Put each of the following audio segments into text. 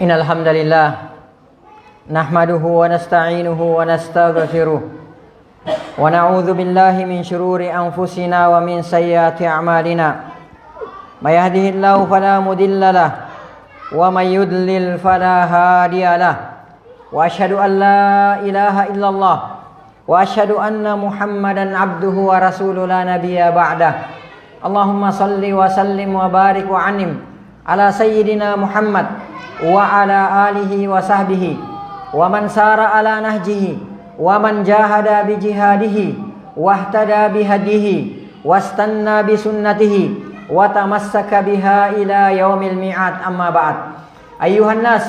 Innal hamdalillah nahmaduhu wa nasta'inuhu wa nastaghfiruh wa na'udzu billahi min shururi anfusina wa min sayyiati a'malina. May yahdihillahu fala mudilla lahu wa may yudlil fala hadiya lahu. Wa asyhadu an la ilaha illallah wa asyhadu anna Muhammadan abduhu wa rasuluhu la nabiyya ba'dah. Allahumma salli wa sallim wa barik wa anim ala sayyidina Muhammad wa ala alihi wa sahbihi wa man sara ala nahjihi wa man jahada bi jihadihi wa ihtada bi hadihi wastanna bi sunnatihi wa tamassaka biha ila yaumil mi'ad. Amma ba'd. Ayyuhan nas,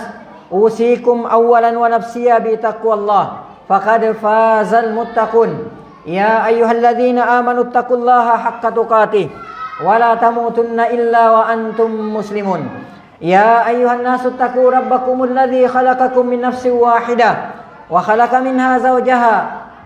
usikum awwalan wa nafsiya bi taqwallah faqad fazal muttaqun. Ya ayyuhalladzina amanu taqullaha haqqa tuqatih wa la tamutunna illa wa antum muslimun. Ya ayyuhan nasu taqu rabbakumul ladzi khalaqakum min nafsin wahidah wa khalaqa minha zawjaha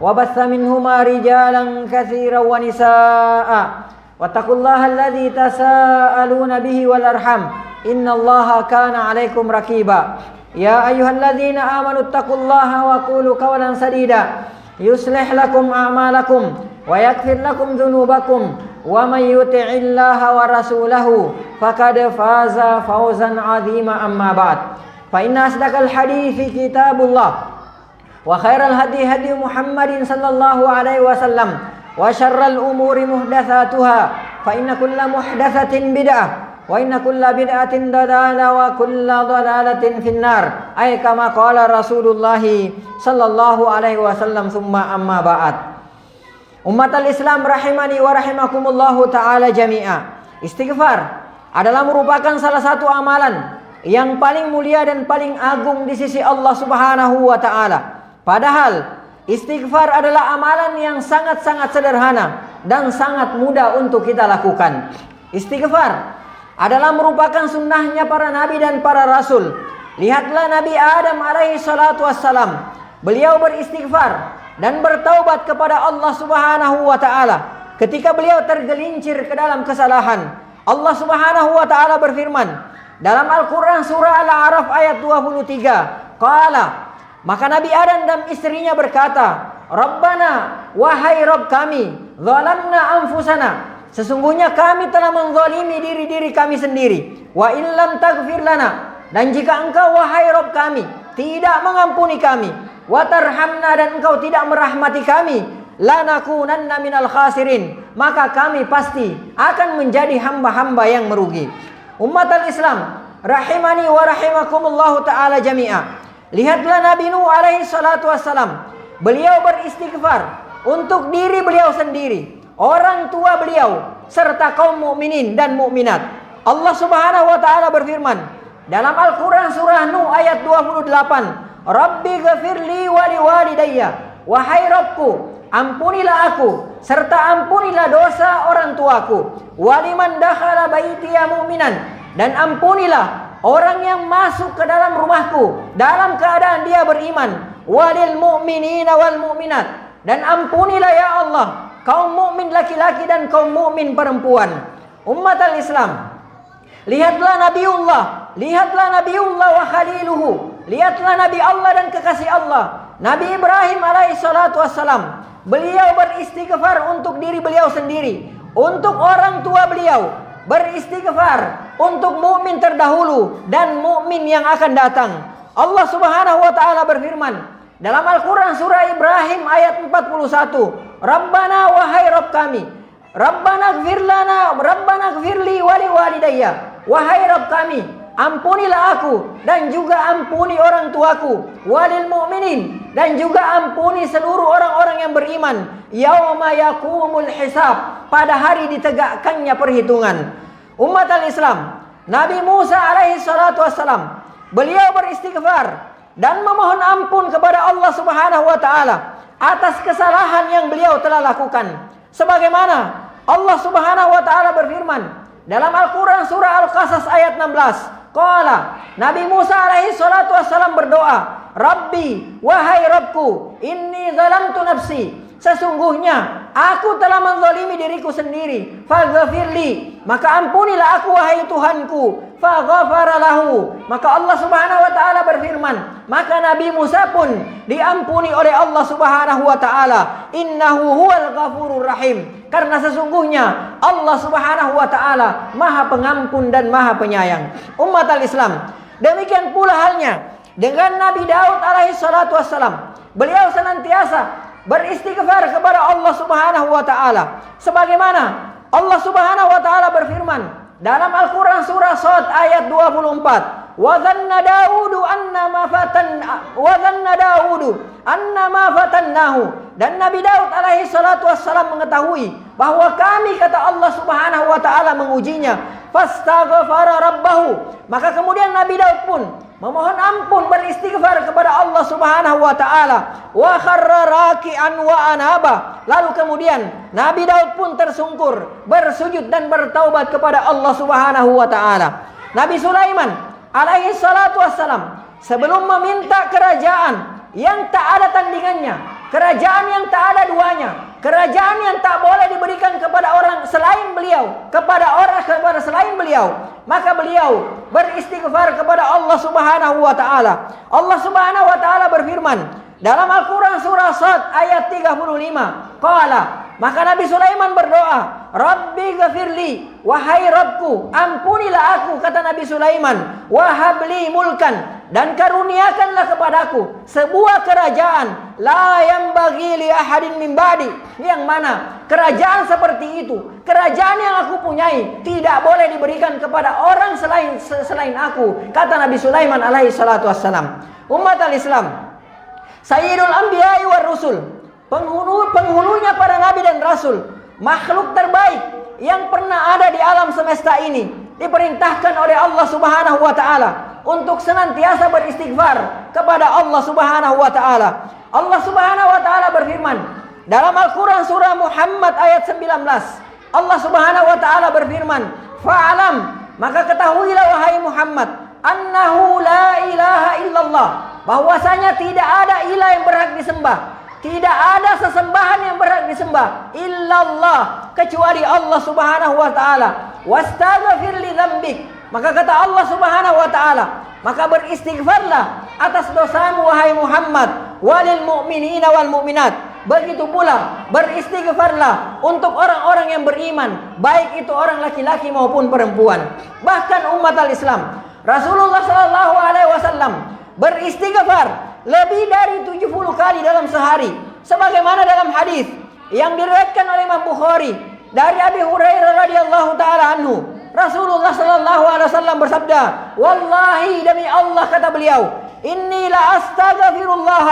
wa batha minhuma rijalan katsiran wa nisaa wattaqullaha alladzi tasaaluna bihi wal arham innallaha kana 'alaikum raqiba. Ya ayyuhalladzina amanu taqullaha wa qulu qawlan sadida yuslih lakum a'malakum wa yaghfir lakum dhunubakum wa may yuti'illaha wa rasulahu faqad faza fawzan 'azima. Amma ba'd. Fa inna asdaqal hadithi kitabullah wa khairal hadi hadi Muhammadin sallallahu alaihi wasallam wa syarral umuri muhdatsatuha fa inna kulla muhdatsatin bid'ah wa inna kulla bid'atin dalalah wa kulla dalalatin finnar. Ay kama qala Rasulullah sallallahu alaihi wasallam. Summa amma ba'd. Ummatal Islam rahimani wa rahimakumullahu ta'ala jami'a. Istighfar adalah merupakan salah satu amalan yang paling mulia dan paling agung di sisi Allah Subhanahu wa ta'ala. Padahal istighfar adalah amalan yang sangat-sangat sederhana dan sangat mudah untuk kita lakukan. Istighfar adalah merupakan sunnahnya para nabi dan para rasul. Lihatlah Nabi Adam alaihi salatu wassalam. Beliau beristighfar dan bertaubat kepada Allah Subhanahu wa ta'ala ketika beliau tergelincir ke dalam kesalahan. Allah Subhanahu wa ta'ala berfirman dalam Al-Quran surah Al-A'raf ayat 23. Qala, maka Nabi Adam dan istrinya berkata, Rabbana, wahai Rabb kami, zalamna anfusana, sesungguhnya kami telah menzalimi diri-diri kami sendiri. Wa illam taghfir lana, dan jika engkau wahai Rabb kami tidak mengampuni kami, wa tarhamna, dan engkau tidak merahmati kami, lanakunanna minal khasirin, maka kami pasti akan menjadi hamba-hamba yang merugi. Ummatal Islam rahimani wa rahimakumullahu ta'ala jami'a. Lihatlah Nabi Nuh alaihi salatu wassalam. Beliau beristighfar untuk diri beliau sendiri, orang tua beliau, serta kaum mukminin dan mukminat. Allah Subhanahu wa ta'ala berfirman dalam Al-Quran surah Nuh ayat 28. Rabbi ghafirli wa liwalidayya, wahai Rabbku, ampunilah aku serta ampunilah dosa orang tuaku. Waliman dakhala baitiya mu'minan, dan ampunilah orang yang masuk ke dalam rumahku dalam keadaan dia beriman. Walil mu'minina wal mu'minat, dan ampunilah ya Allah kaum mukmin laki-laki dan kaum mukmin perempuan. Ummatal Islam, lihatlah Nabiullah wa khaliluhu. Lihatlah Nabi Allah dan kekasih Allah, Nabi Ibrahim alaihi salatu wassalam. Beliau beristighfar untuk diri beliau sendiri, untuk orang tua beliau, beristighfar untuk mukmin terdahulu dan mukmin yang akan datang. Allah Subhanahu wa ta'ala berfirman dalam Al-Quran surah Ibrahim ayat 41. Rabbana, wahai Rabb kami, Rabbana gfir lana, Rabbana gfirli wa liwalidayya, wahai Rabb kami, ampunilah aku dan juga ampuni orang tuaku. Walil mu'minin, dan juga ampuni seluruh orang-orang yang beriman. Yauma yaqumul hisab, pada hari ditegakkannya perhitungan. Ummatal Islam, Nabi Musa alaihi salatu wassalam, beliau beristighfar dan memohon ampun kepada Allah Subhanahu wa ta'ala atas kesalahan yang beliau telah lakukan. Sebagaimana Allah Subhanahu wa ta'ala berfirman dalam Al-Quran surah Al-Qasas ayat 16. Qala, Nabi Musa alaihi salatu wassalam berdoa, Rabbi, wahai Rabbku, inni zalamtu nafsi, sesungguhnya aku telah menzalimi diriku sendiri. Faghfirli, maka ampunilah aku wahai Tuhanku. faghafara lahu. Maka Allah Subhanahu wa taala berfirman, maka Nabi Musa pun diampuni oleh Allah Subhanahu wa taala. Innahu huwal ghafurur rahim. Karena sesungguhnya Allah Subhanahu wa taala Maha Pengampun dan Maha Penyayang. Umat al-Islam, demikian pula halnya dengan Nabi Daud alaihi salatu wassalam. Beliau senantiasa beristighfar kepada Allah Subhanahu wa taala, sebagaimana Allah Subhanahu wa taala berfirman dalam Al-Qur'an surah Shad ayat 24, wa dhanna Daudu annama fatannahu. Dan Nabi Daud alaihi salatu wassalam mengetahui bahwa kami, kata Allah Subhanahu wa taala, mengujinya. Fastaghfara rabbahu. Maka kemudian Nabi Daud pun memohon ampun, beristighfar kepada Allah Subhanahu wa taala. Wa kharra raki'an wa anaba. Lalu kemudian Nabi Daud pun tersungkur, bersujud dan bertaubat kepada Allah Subhanahu wa taala. Nabi Sulaiman alaihi salatu wassalam sebelum meminta kerajaan yang tak ada tandingannya, kerajaan yang tak ada duanya, kerajaan yang tak boleh diberikan kepada orang selain beliau, kepada selain beliau, maka beliau beristighfar kepada Allah Subhanahu wa taala. Allah Subhanahu wa taala berfirman dalam Al-Qur'an surah Shad ayat 35, qala, maka Nabi Sulaiman berdoa, Rabbi ghafirli, wahai Rabbku, ampunilah aku, kata Nabi Sulaiman, wahabli mulkan, dan karuniakanlah kepadaku sebuah kerajaan, la yanbaghi li ahadin min ba'di, yang mana kerajaan seperti itu, kerajaan yang aku punyai, tidak boleh diberikan kepada orang selain aku, kata Nabi Sulaiman alaihi salatu wassalam. Umat al-Islam, Sayyidul Anbiya'i war Rusul, penghulunya para nabi dan rasul, makhluk terbaik yang pernah ada di alam semesta ini, diperintahkan oleh Allah Subhanahu wa taala untuk senantiasa beristighfar kepada Allah Subhanahu wa taala. Allah Subhanahu wa taala berfirman dalam Al-Qur'an surah Muhammad ayat 19. Allah Subhanahu wa taala berfirman, "Fa'alam," maka ketahuilah wahai Muhammad, annahu la ilaha illallah, bahwasanya tidak ada ilah yang berhak disembah, tidak ada sesembahan yang berhak disembah illallah, kecuali Allah Subhanahu wa taala. Wastaghfir li dzambik, maka kata Allah Subhanahu wa taala, maka beristighfarlah atas dosamu wahai Muhammad, walil mu'minina wal mu'minat. Begitu pula beristighfarlah untuk orang-orang yang beriman, baik itu orang laki-laki maupun perempuan. Bahkan umat al-Islam, Rasulullah sallallahu alaihi wasallam beristighfar lebih dari 70 kali dalam sehari, sebagaimana dalam hadis yang diriwayatkan oleh Imam Bukhari dari Abi Hurairah radhiyallahu taala anhu. Rasulullah sallallahu alaihi wasallam bersabda, wallahi, demi Allah, kata beliau, inni la astaghfirullah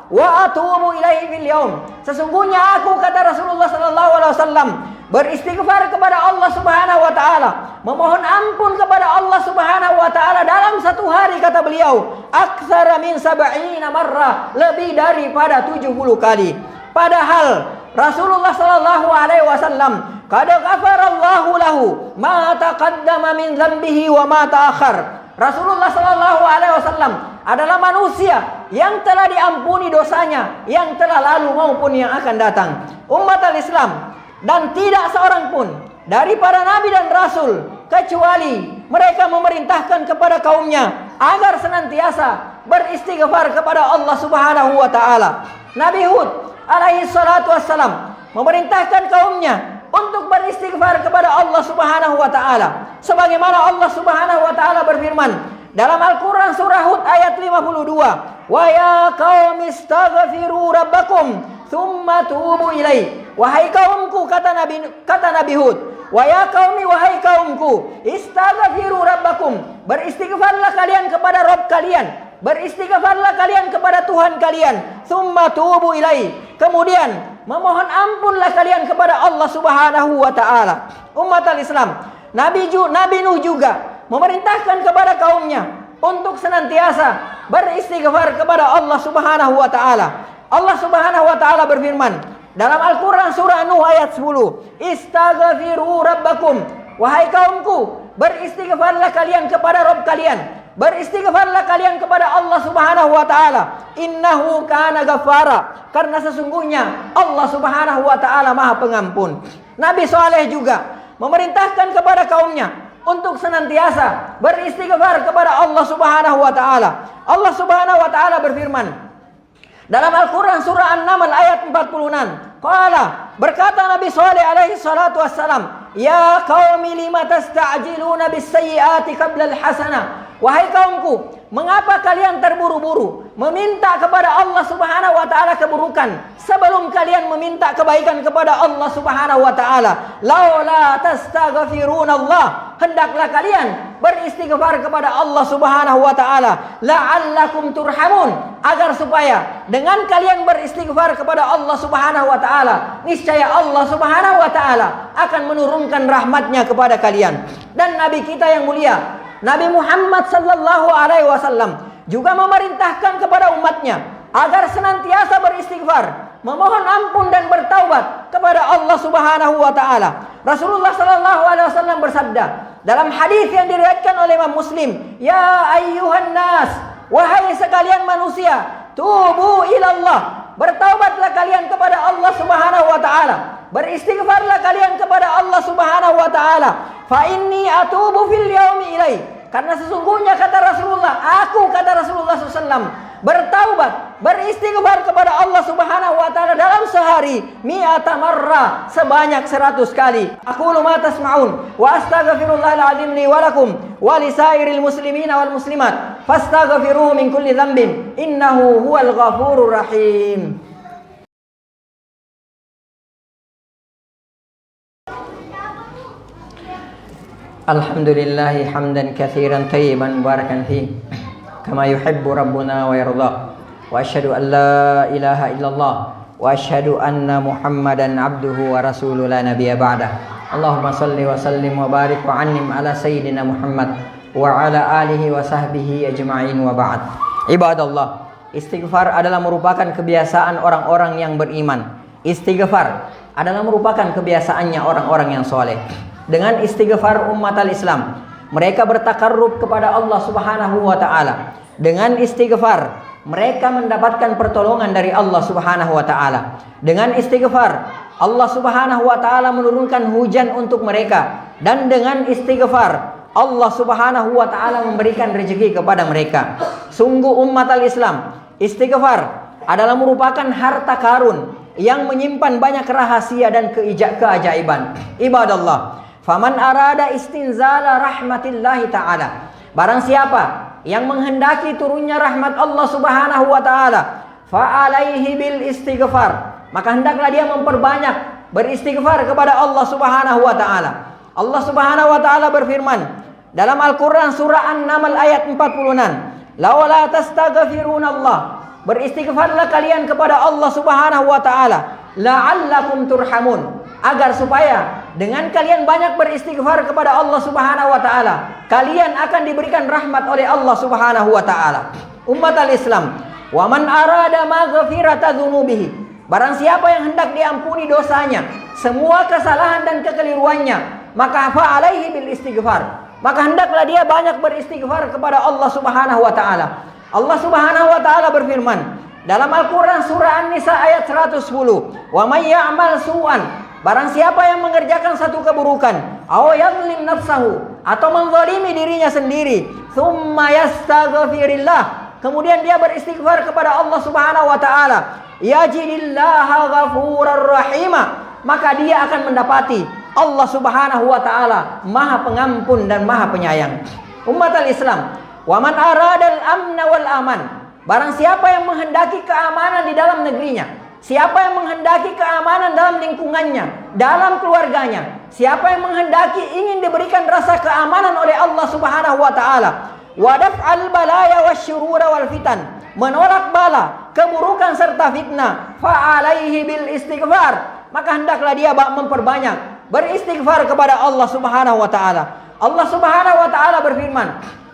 wa atubu ilaihi fil yaum. Sesungguhnya aku, kata Rasulullah sallallahu alaihi wasallam, beristighfar kepada Allah Subhanahu wa taala, memohon ampun kepada Allah Subhanahu wa taala dalam satu hari, kata beliau, aktsara min sab'ina marrah, lebih daripada 70 kali. Padahal Rasulullah sallallahu alaihi wasallam, qad ghafarallahu lahu ma taqaddama min dzambihi wa ma ta'akhkhar. Rasulullah sallallahu alaihi wasallam adalah manusia yang telah diampuni dosanya yang telah lalu maupun yang akan datang. Umat al-Islam, dan tidak seorang pun dari para nabi dan rasul kecuali mereka memerintahkan kepada kaumnya agar senantiasa beristighfar kepada Allah Subhanahu wa taala. Nabi Hud alaihi salatu wassalam memerintahkan kaumnya untuk beristighfar kepada Allah Subhanahu wa taala, sebagaimana Allah Subhanahu wa taala berfirman dalam Al-Qur'an surah Hud ayat 52, wa ya qaumi istaghfiru rabbakum tsumma tubu ilaihi. Wahai kaumku, kata Nabi Hud, wa ya qaumi, wahai kaumku, istaghfiru rabbakum, beristighfarlah kalian kepada Rabb kalian, beristighfarlah kalian kepada Tuhan kalian, tsumma tubu ilaihi, kemudian memohon ampunlah kalian kepada Allah Subhanahu wa taala. Umat al-Islam, Nabi Nuh juga memerintahkan kepada kaumnya untuk senantiasa beristighfar kepada Allah Subhanahu wa taala. Allah Subhanahu wa taala berfirman dalam Al-Qur'an surah Nuh ayat 10, istaghfiru rabbakum, wahai kaumku, beristighfarlah kalian kepada Rabb kalian, beristighfarlah kalian kepada Allah Subhanahu wa taala, innahu kana ghaffara, karena sesungguhnya Allah Subhanahu wa taala Maha Pengampun. Nabi Saleh juga memerintahkan kepada kaumnya untuk senantiasa beristighfar kepada Allah Subhanahu wa taala. Allah Subhanahu wa taala berfirman dalam Al-Qur'an surah An-Naml ayat 46. Qala, berkata Nabi Shalih alaihi salatu wassalam, "Ya qaumi lima tasta'jiluna bis-sayyi'ati qabla al-hasanah." Wahai kaumku, mengapa kalian terburu-buru meminta kepada Allah Subhanahu wa taala keburukan sebelum kalian meminta kebaikan kepada Allah Subhanahu wa taala? Laula tastaghfirunallah, hendaklah kalian beristighfar kepada Allah Subhanahu wa taala, la'allakum turhamun, agar supaya dengan kalian beristighfar kepada Allah Subhanahu wa taala, niscaya Allah Subhanahu wa taala akan menurunkan rahmatnya kepada kalian. Dan Nabi kita yang mulia Nabi Muhammad sallallahu alaihi wasallam juga memerintahkan kepada umatnya agar senantiasa beristighfar, memohon ampun dan bertaubat kepada Allah Subhanahu wa taala. Rasulullah sallallahu alaihi wasallam bersabda dalam hadis yang diriwayatkan oleh Imam Muslim, "Ya ayyuhan nas, wahai sekalian manusia, tubu ilallah, bertaubatlah kalian kepada Allah Subhanahu wa taala, beristighfarlah kalian kepada Allah Subhanahu wa taala. Fa inni atubu fil yaumi ilai." Karena sesungguhnya kata Rasulullah, kata Rasulullah SAW, bertaubat, beristighfar kepada Allah Subhanahu wa taala dalam sehari mi'ata marrah, sebanyak 100 kali. Aqulu ma tasma'un wa astaghfirullahal azim li wa lakum wa lisairil muslimina wal muslimat fastaghfiruhu min kulli dhanbin innahu huwal ghafurur rahim. Alhamdulillahi hamdan katsiran tayyiban mubarakan fi kama yuhibbu rabbuna wa yarda. Wa asyhadu an la ilaha illallah wa asyhadu anna Muhammadan abduhu wa rasuluhu la nabiyya ba'dah. Allahumma salli wa sallim wa barik wa annim ala sayyidina Muhammad wa ala alihi wa sahbihi ajma'in wa ba'd. Ibadallah, istighfar adalah merupakan kebiasaan orang-orang yang beriman. Istighfar adalah merupakan kebiasaannya orang-orang yang soleh. Dengan istighfar umat al-Islam, mereka bertakarrub kepada Allah Subhanahu wa taala. Dengan istighfar, mereka mendapatkan pertolongan dari Allah Subhanahu wa taala. Dengan istighfar, Allah Subhanahu wa taala menurunkan hujan untuk mereka. Dan dengan istighfar, Allah Subhanahu wa taala memberikan rezeki kepada mereka. Sungguh umat al-Islam, istighfar adalah merupakan harta karun yang menyimpan banyak rahasia dan keajaiban. Ibadallah, faman arada istinzala rahmatillahi ta'ala, barang siapa yang menghendaki turunnya rahmat Allah Subhanahu wa ta'ala, fa'alaihi bil istighfar, maka hendaklah dia memperbanyak beristighfar kepada Allah Subhanahu wa ta'ala. Allah Subhanahu wa ta'ala berfirman dalam Al-Quran surah An-Naml ayat 46, "Lawala tastaghfirunallah, beristighfarlah kalian kepada Allah Subhanahu wa ta'ala, la'allakum turhamun, agar supaya dengan kalian banyak beristighfar kepada Allah Subhanahu wa taala, kalian akan diberikan rahmat oleh Allah Subhanahu wa taala." Umat al-Islam, wa man arada maghfirata dzunubihi, barang siapa yang hendak diampuni dosanya, semua kesalahan dan kekeliruannya, maka fa alaihi bil istighfar, maka hendaklah dia banyak beristighfar kepada Allah Subhanahu wa taala. Allah Subhanahu wa taala berfirman dalam Al-Qur'an surah An-Nisa ayat 110, "Wa may ya'mal su'an", barang siapa yang mengerjakan satu keburukan, aw yadhlim nafsahu, atau menzalimi dirinya sendiri, tsumma yastaghfirillah, kemudian dia beristighfar kepada Allah Subhanahu wa taala, yajidillaha ghafurar rahima, maka dia akan mendapati Allah Subhanahu wa taala Maha Pengampun dan Maha Penyayang. Umat al-Islam, wa man aradal amna wal aman, barang siapa yang menghendaki keamanan di dalam negerinya, siapa yang menghendaki keamanan dalam lingkungannya, dalam keluarganya, siapa yang menghendaki ingin diberikan rasa keamanan oleh Allah Subhanahu wa taala, wa daf'al balaya wasyurura wal fitan, menolak bala, keburukan serta fitnah, fa alaihi bil istighfar, maka hendaklah dia memperbanyak beristighfar kepada Allah Subhanahu wa taala. Allah Subhanahu wa taala berfirman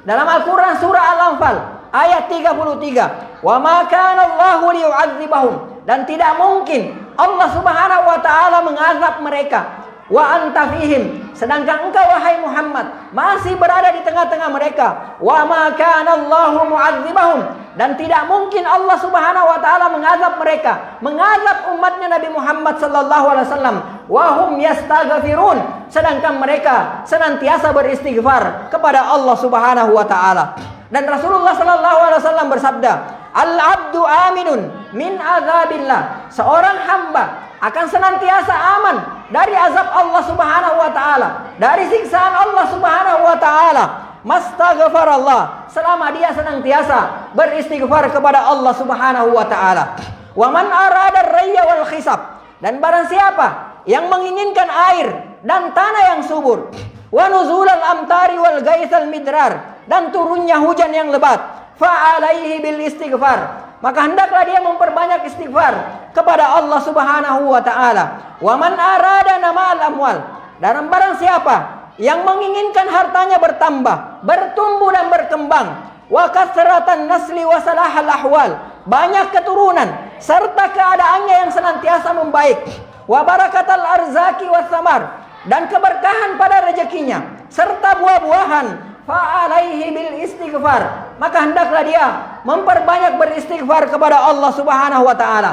dalam Al-Qur'an surah Al-Anfal ayat 33, "Wa ma kana Allahu liyu'adzibahum", dan tidak mungkin Allah Subhanahu wa taala mengazab mereka, wa anta fihim, sedangkan engkau wahai Muhammad masih berada di tengah-tengah mereka, wa ma kana Allahu mu'adzibahum, dan tidak mungkin Allah Subhanahu wa taala mengazab mereka, mengazab umatnya Nabi Muhammad sallallahu alaihi wasallam, wa hum yastaghfirun, sedangkan mereka senantiasa beristighfar kepada Allah Subhanahu wa taala. Dan Rasulullah sallallahu alaihi wasallam bersabda, "Al-'abdu aminun min azabillah." Seorang hamba akan senantiasa aman dari azab Allah Subhanahu wa taala, dari siksaan Allah Subhanahu wa taala. Mastaghfarallah, selama dia senantiasa beristighfar kepada Allah Subhanahu wa taala. Wa man arada ar-rayya wal khisab, dan barang siapa yang menginginkan air dan tanah yang subur, wa nuzulal amtari wal gaitsal midrar, dan turunnya hujan yang lebat, fa alaihi bil istighfar, maka hendaklah dia memperbanyak istighfar kepada Allah Subhanahu wa taala. Wa man arada namal amwal, dan barang siapa yang menginginkan hartanya bertambah, bertumbuh dan berkembang, wa kasratan nasli wa salahal ahwal, banyak keturunan serta keadaannya yang senantiasa membaik, wa barakatal arzaki was samar, dan keberkahan pada rezekinya serta buah-buahan, fa alaihi bil istighfar, maka hendaklah dia memperbanyak beristighfar kepada Allah Subhanahu wa taala.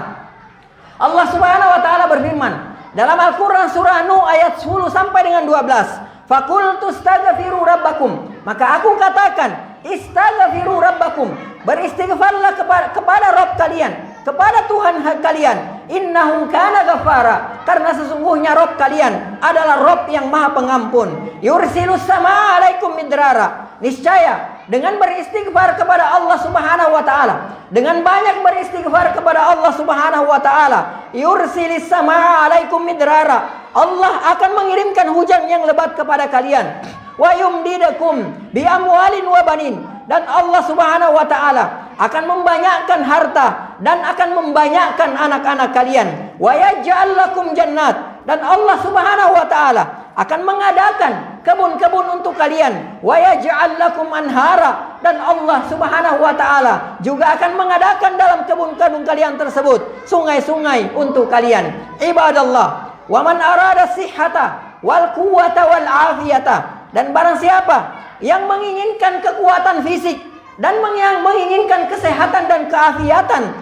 Allah Subhanahu wa taala berfirman dalam Al-Qur'an surah Nuh ayat 10 sampai dengan 12, "Faqultu astaghfiru rabbakum," maka aku katakan, istaghfiru rabbakum, beristighfarlah kepada Rabb kalian, kepada Tuhan kalian. Innahu kana ghaffara, karena sesungguhnya Rabb kalian adalah Rabb yang Maha Pengampun. Yursilus samaa alaikum midrara, niscaya dengan beristighfar kepada Allah Subhanahu wa taala, dengan banyak beristighfar kepada Allah Subhanahu wa taala, yursilis samaa alaikum midrara, Allah akan mengirimkan hujan yang lebat kepada kalian. Wa yumdidakum bi amwalin wa banin, dan Allah Subhanahu wa taala akan membanyakkan harta dan akan membanyakkan anak-anak kalian. Wa yaj'al lakum jannat, dan Allah Subhanahu wa taala akan mengadakan kebun-kebun untuk kalian. Wa yaj'al lakum anhara, dan Allah Subhanahu wa taala juga akan mengadakan dalam kebun-kebun kalian tersebut sungai-sungai untuk kalian. Ibadallah, wa man arada sihhata wal quwwata wal afiyata, dan barang siapa yang menginginkan kekuatan fisik dan yang menginginkan kesehatan dan keafiatan,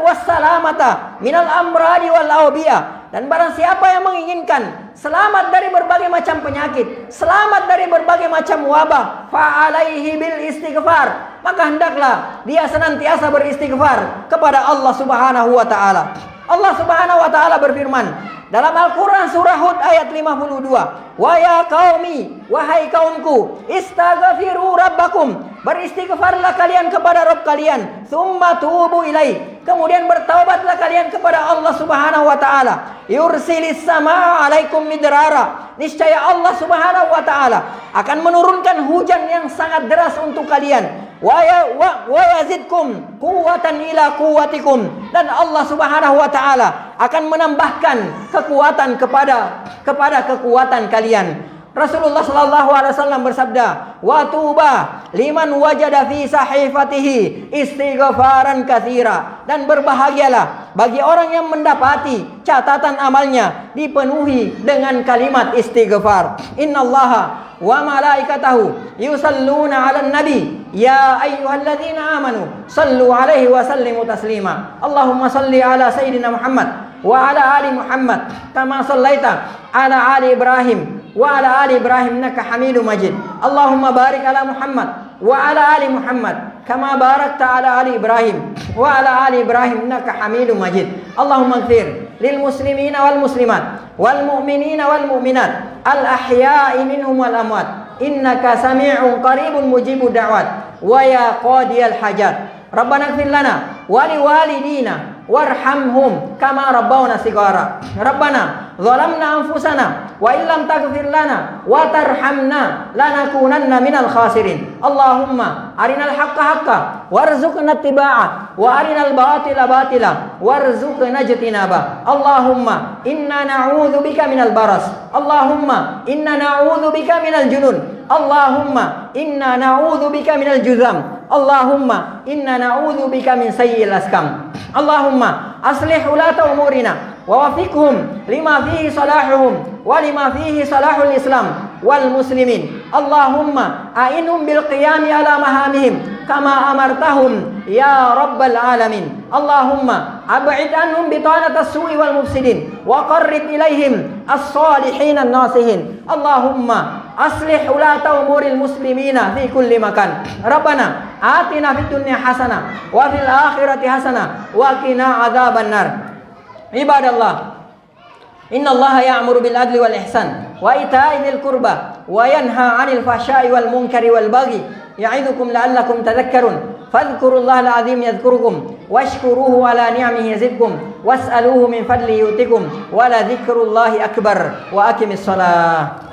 wassalamata minal amradi wal awbiyah, dan barang siapa yang menginginkan selamat dari berbagai macam penyakit, selamat dari berbagai macam wabah, fa alaihi bil istighfar, maka hendaklah dia senantiasa beristighfar kepada Allah Subhanahu wa taala. Allah Subhanahu wa taala berfirman dalam Al-Quran surah Hud ayat 52, "Wa ya qaumi, wahai kaumku, istaghfiru rabbakum, beristighfarlah kalian kepada Rabb kalian, tsumma tubu ilaih, kemudian bertaubatlah kalian kepada Allah Subhanahu wa taala, yursilis samaa alaikum midrara, niscaya Allah Subhanahu wa taala akan menurunkan hujan yang sangat deras untuk kalian, wa yazidkum quwwatan ila quwwatikum, dan Allah Subhanahu wa taala akan menambahkan kekuatan kepada kekuatan kalian." Rasulullah sallallahu alaihi wasallam bersabda, "Wa tuba liman wajada fi sahifatihi istighfaran katsira," dan berbahagialah bagi orang yang mendapati catatan amalnya dipenuhi dengan kalimat istighfar. Innallaha wa malaikatahu yusalluna 'alan nabi ya ayyuhalladzina amanu sallu 'alaihi wa sallimu taslima. Allahumma salli 'ala sayyidina Muhammad wa 'ala ali Muhammad kama sallaita 'ala ali Ibrahim wa 'ala ali Ibrahim innaka Hamidum Majid. Allahumma barik 'ala Muhammad wa 'ala ali Muhammad kama barakta 'ala ali Ibrahim wa 'ala ali Ibrahim innaka Hamidum Majid. Allahumma ighfir lil muslimina wal muslimat wal mu'minina wal mu'minat al ahya'i minhum wal amwat innaka sami'un qaribun mujibud da'wat wa ya qadiyal hajat. Rabbana ighfir lana wa liwalidina warhamhum kama rabbawna sigara. Rabbana zalamna anfusana wa illam taghfir lana wa tarhamna lanakunanna minal khasirin. Allahumma arinal haqqa haqqa warzuqna ittiba'ah wa arinal batila batila warzuqna ijtinaba. Allahumma inna na'udzubika minal baras. Allahumma inna na'udzubika minal junun. Allahumma inna na'udzubika minal juzam. Allahumma inna na'udzubika min sayyi'il askam. Allahumma aslih ulata umurina wa wafiqhum lima fihi salahuhum wa lima fihi salahul Islam wal muslimin. Allahumma a'inhum bil qiyami ala mahamihim kama amartahum ya rabbal alamin. Allahumma ab'id anhum bitanatas su'i wal mufsidin wa qarrib ilaihim as-salihin an-nasihin. Allahumma aslih ulata umuril muslimina fi kulli makan. Rabbana atina fid dunya hasanah wa fil akhirati hasanah wa qina adzabannar. Ibadallah, innallaha ya'muru bil adli wal ihsan wa ita'i dzil qurba wa yanha 'anil fahsya'i wal munkari wal baghi ya'idukum la'allakum tadhakkarun. Fadhkurullaha al-'azim yadhkurukum washkuruhu 'ala ni'amihi yazidkum was'aluhu min fadlihi yu'tikum wa la dzikrullahi akbar wa aqimis shalah.